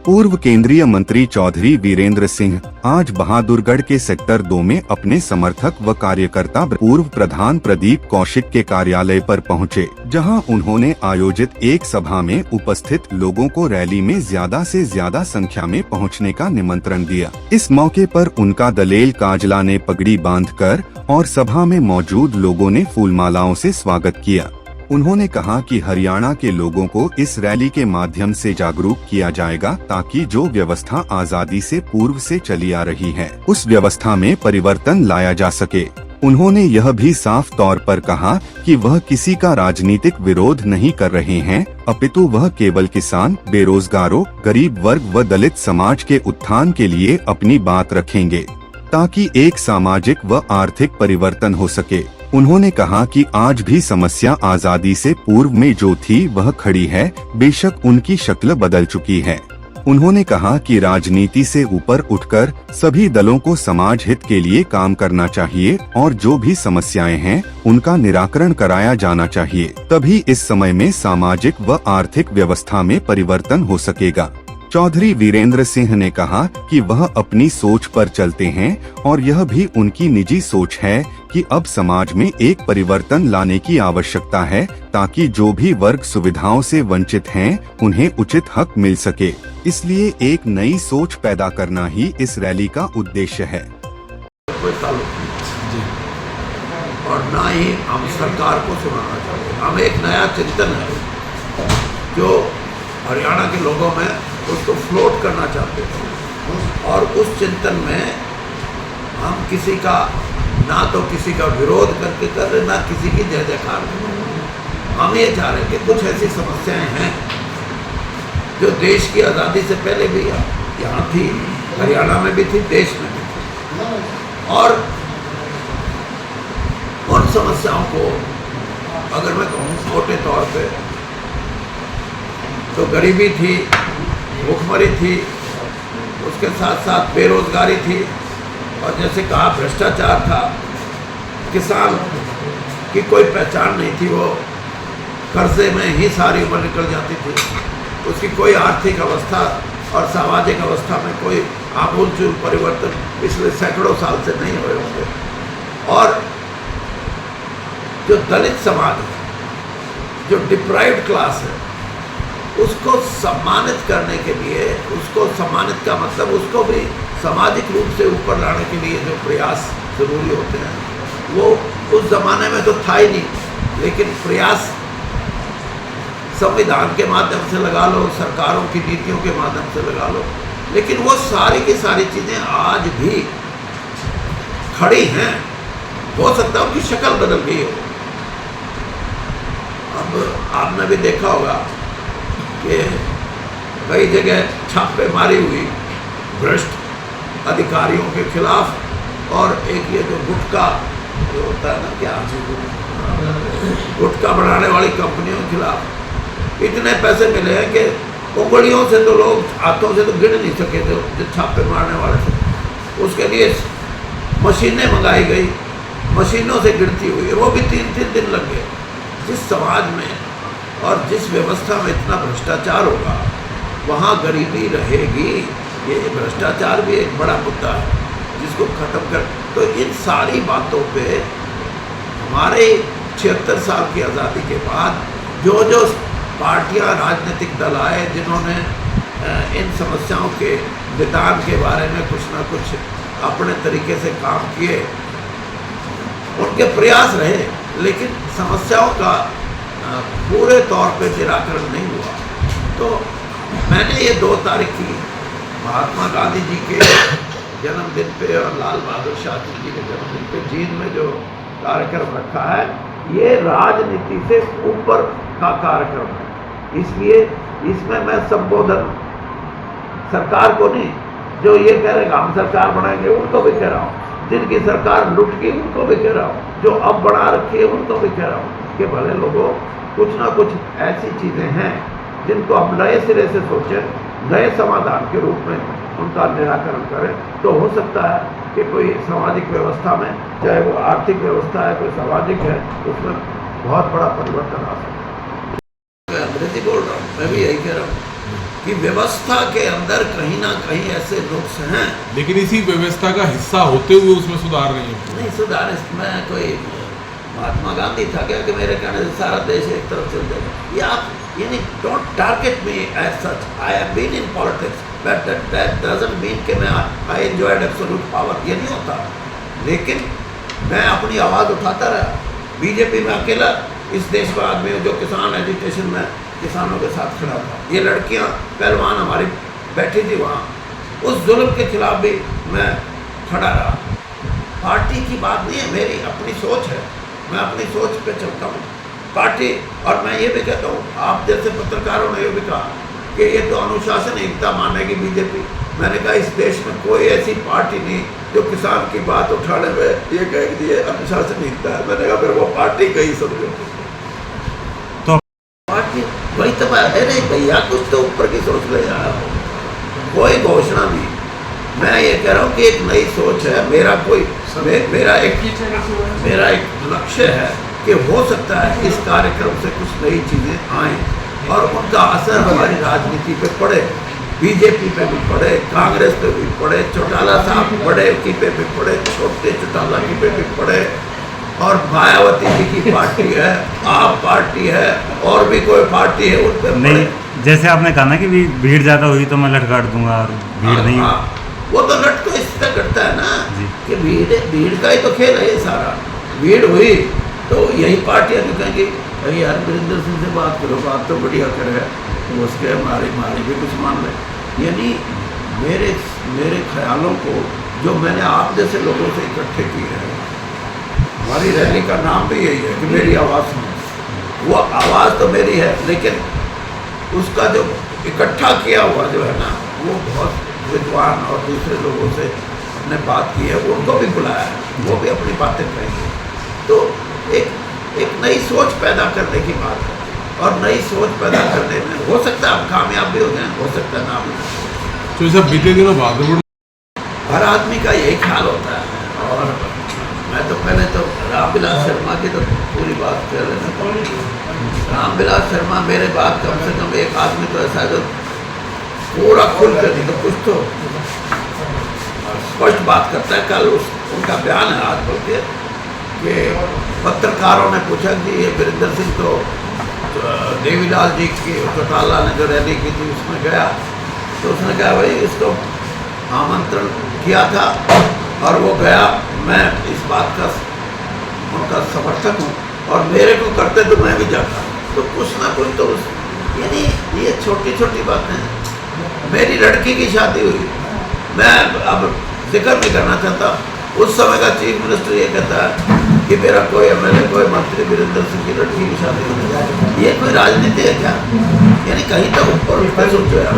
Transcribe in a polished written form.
पूर्व केंद्रीय मंत्री चौधरी वीरेंद्र सिंह आज बहादुरगढ़ के सेक्टर 2 में अपने समर्थक व कार्यकर्ता पूर्व प्रधान प्रदीप कौशिक के कार्यालय पर पहुंचे, जहां उन्होंने आयोजित एक सभा में उपस्थित लोगों को रैली में ज्यादा से ज्यादा संख्या में पहुंचने का निमंत्रण दिया। इस मौके पर उनका दलेल काजला ने पगड़ी बांधकर और सभा में मौजूद लोगों ने फूलमालाओं से स्वागत किया। उन्होंने कहा कि हरियाणा के लोगों को इस रैली के माध्यम से जागरूक किया जाएगा ताकि जो व्यवस्था आजादी से पूर्व से चली आ रही है उस व्यवस्था में परिवर्तन लाया जा सके। उन्होंने यह भी साफ तौर पर कहा कि वह किसी का राजनीतिक विरोध नहीं कर रहे हैं, अपितु वह केवल किसान, बेरोजगारों, गरीब वर्ग व दलित समाज के उत्थान के लिए अपनी बात रखेंगे ताकि एक सामाजिक व आर्थिक परिवर्तन हो सके। उन्होंने कहा कि आज भी समस्या आजादी से पूर्व में जो थी वह खड़ी है, बेशक उनकी शक्ल बदल चुकी है। उन्होंने कहा कि राजनीति से ऊपर उठकर सभी दलों को समाज हित के लिए काम करना चाहिए और जो भी समस्याएं हैं उनका निराकरण कराया जाना चाहिए, तभी इस समय में सामाजिक व आर्थिक व्यवस्था में परिवर्तन हो सकेगा। चौधरी वीरेंद्र सिंह ने कहा कि वह अपनी सोच पर चलते हैं और यह भी उनकी निजी सोच है कि अब समाज में एक परिवर्तन लाने की आवश्यकता है ताकि जो भी वर्ग सुविधाओं से वंचित हैं उन्हें उचित हक मिल सके। इसलिए एक नई सोच पैदा करना ही इस रैली का उद्देश्य है। और ना ही हम सरकार को सुनाना चाहते, हम एक नया चिंतन है जो हरियाणा के लोगों में उसको फ्लोट करना चाहते थे और उस चिंतन में हम किसी का ना तो किसी का विरोध करके कर रहे, ना किसी की जय जयकार कर रहे। हम ये चाह रहे कि कुछ ऐसी समस्याएं हैं जो देश की आज़ादी से पहले भी यहाँ थी, हरियाणा में भी थी, देश में भी थी। और उन समस्याओं को अगर मैं कहूँ मोटे तौर पे तो गरीबी थी, भूखमरी थी, उसके साथ साथ बेरोजगारी थी और जैसे कहा भ्रष्टाचार था, किसान की कोई पहचान नहीं थी, वो कर्जे में ही सारी उम्र निकल जाती थी, उसकी कोई आर्थिक अवस्था और सामाजिक अवस्था में कोई आमूलचूल परिवर्तन पिछले सैकड़ों साल से नहीं हुए होंगे। और जो दलित समाज है, जो डिप्राइव्ड क्लास है, उसको सम्मानित करने के लिए, उसको सम्मानित का मतलब उसको भी सामाजिक रूप से ऊपर लाने के लिए जो प्रयास जरूरी होते हैं वो उस जमाने में तो था ही नहीं, लेकिन प्रयास संविधान के माध्यम से लगा लो, सरकारों की नीतियों के माध्यम से लगा लो, लेकिन वो सारी की सारी चीज़ें आज भी खड़ी हैं। हो सकता है उनकी शक्ल बदल गई हो। अब आपने भी देखा होगा कि कई जगह छापेमारी हुई भ्रष्ट अधिकारियों के खिलाफ और एक ये जो गुटखा जो होता है ना, क्या गुटखा बनाने वाली कंपनियों के खिलाफ इतने पैसे मिले हैं कि उंगलियों से तो लोग हाथों से तो गिन नहीं सके जो छापे मारने वाले थे। उसके लिए मशीनें मंगाई गई, मशीनों से गिनती हुई, वो भी 3-3 दिन लग गए। जिस समाज में और जिस व्यवस्था में इतना भ्रष्टाचार होगा वहाँ गरीबी रहेगी। ये भ्रष्टाचार भी एक बड़ा मुद्दा है जिसको खत्म कर, तो इन सारी बातों पे हमारे 76 साल की आज़ादी के बाद जो जो पार्टियां, राजनीतिक दल आए जिन्होंने इन समस्याओं के निदान के बारे में कुछ ना कुछ अपने तरीके से काम किए, उनके प्रयास रहे, लेकिन समस्याओं का पूरे तौर पे निराकरण नहीं हुआ। तो मैंने ये 2 तारीख की महात्मा गांधी जी के जन्मदिन पे और लाल बहादुर शास्त्री जी के जन्मदिन पे जींद में जो कार्यक्रम रखा है, ये राजनीति से ऊपर का कार्यक्रम है। इसलिए इसमें मैं संबोधन सरकार को नहीं, जो ये कह रहे हैं हम सरकार बनाएंगे उनको भी कह रहा हूँ, जिनकी सरकार लुट गई उनको भी कह रहा हूँ, जो अब बना रखी है उनको भी कह रहा हूँ कि भले लोगों कुछ ना कुछ ऐसी चीज़ें हैं जिनको हम नए सिरे से सोचें, नए समाधान के रूप में उनका निराकरण करें, तो हो सकता है कि कोई सामाजिक व्यवस्था में, चाहे वो आर्थिक व्यवस्था है, कोई सामाजिक है, उसमें बहुत बड़ा परिवर्तन आ सकता है। मैं अंग्रेजी बोल रहा हूँ, मैं भी यही कह रहा हूँ कि व्यवस्था के अंदर कहीं ना कहीं ऐसे नुक्स हैं। लेकिन इसी व्यवस्था का हिस्सा होते हुए उसमें सुधार नहीं है। नहीं, सुधार इसमें कोई महात्मा गांधी था क्या कि मेरे कहने से सारा देश एक तरफ चल जाएगा? ये आप यानी don't target me as such. I have been in politics but that doesn't mean कि मैं आई एंजॉयड एब्सोल्यूट पावर, ये नहीं होता। लेकिन मैं अपनी आवाज़ उठाता रहा। बीजेपी में अकेला इस देश का आदमी हूँ जो किसान एजुटेशन में किसानों के साथ खड़ा था। ये लड़कियाँ पहलवान हमारी बैठी थी वहाँ, उस जुल्म के खिलाफ भी मैं खड़ा रहा। पार्टी की बात नहीं है, मेरी अपनी सोच है, मैं अपनी सोच पे चलता हूँ। पार्टी, और मैं ये भी कहता हूँ, आप जैसे पत्रकारों ने ये भी कहा कि ये तो अनुशासनहीनता मानेगी बीजेपी। मैंने कहा इस देश में कोई ऐसी पार्टी नहीं जो किसान की बात उठाने में ये कहेगी ये अनुशासनहीनता है। मैंने कहा फिर वो पार्टी कहीं समझो। तो पार्टी वही तो है नहीं भैया, कुछ तो ऊपर की सोच ले यार। कोई घोषणा नहीं, मैं ये कह रहा हूँ कि एक नई सोच है। मेरा एक लक्ष्य है कि हो सकता है इस कार्यक्रम से कुछ नई चीज़ें आएँ और उनका असर हमारी राजनीति पे पड़े। बीजेपी पे भी पड़े, कांग्रेस पे भी पड़े, चौटाला साहब बड़े की पे भी पड़े, छोटे चौटाला की पे भी पड़े, और मायावती जी की पार्टी है, आप पार्टी है, और भी कोई पार्टी है, उन पे पड़े। नहीं, जैसे आपने कहा ना कि भीड़ ज़्यादा हुई तो मैं लट काट दूंगा, और भीड़ नहीं। वो तो लट तो इस तरह करता है ना जी। कि भीड़ का ही तो खेल है ये सारा। भीड़ हुई तो यही पार्टियाँ भी कहेंगी भाई यार वीरेंद्र सिंह से बात करो, बात तो बढ़िया करे, तो उसके हमारी भी कुछ मान ले। यानी मेरे ख्यालों को जो मैंने आप जैसे लोगों से इकट्ठे किए हैं, हमारी रैली का नाम भी यही है कि मेरी आवाज़ सुनो। वो आवाज़ तो मेरी है, लेकिन उसका जो इकट्ठा किया हुआ जो है ना, वो बहुत विद्वान और दूसरे लोगों से हमने बात की है, उनको भी बुलाया है, वो भी अपनी बातें कहेंगे। तो एक नई सोच पैदा करने की बात है, और नई सोच पैदा करने में हो सकता है आप कामयाब भी हो जाए, हो सकता है ना भी। तो सब बीते दिनों भागदौड़, हर आदमी का यही ख्याल होता है। और मैं तो पहले तो रामविलास शर्मा की तो पूरी बात कर लेना था। रामविलास शर्मा मेरे बाद कम से कम एक आदमी तो ऐसा जो पूरा खुल कर नहीं तो कुछ तो स्पष्ट बात करता है। कल उनका बयान है आज बोल के कि पत्रकारों ने पूछा कि ये वीरेंद्र सिंह तो देवीलाल जी की चौटाला ने जो रैली की थी उसमें गया, तो उसने कहा भाई इसको आमंत्रण किया था और वो गया, मैं इस बात का उनका समर्थक हूँ, और मेरे को करते तो मैं भी जाता। तो कुछ ना कुछ तो यानी ये छोटी छोटी बातें। मेरी लड़की की शादी हुई, मैं अब जिक्र नहीं करना चाहता, उस समय का चीफ मिनिस्टर ये कहता है कि मेरा कोई एमएलए कोई मंत्री वीरेंद्र सिंह की लड़की की शादी होने जाए। ये कोई राजनीति है क्या? यानी कहीं तो ऊपर सोचो यार।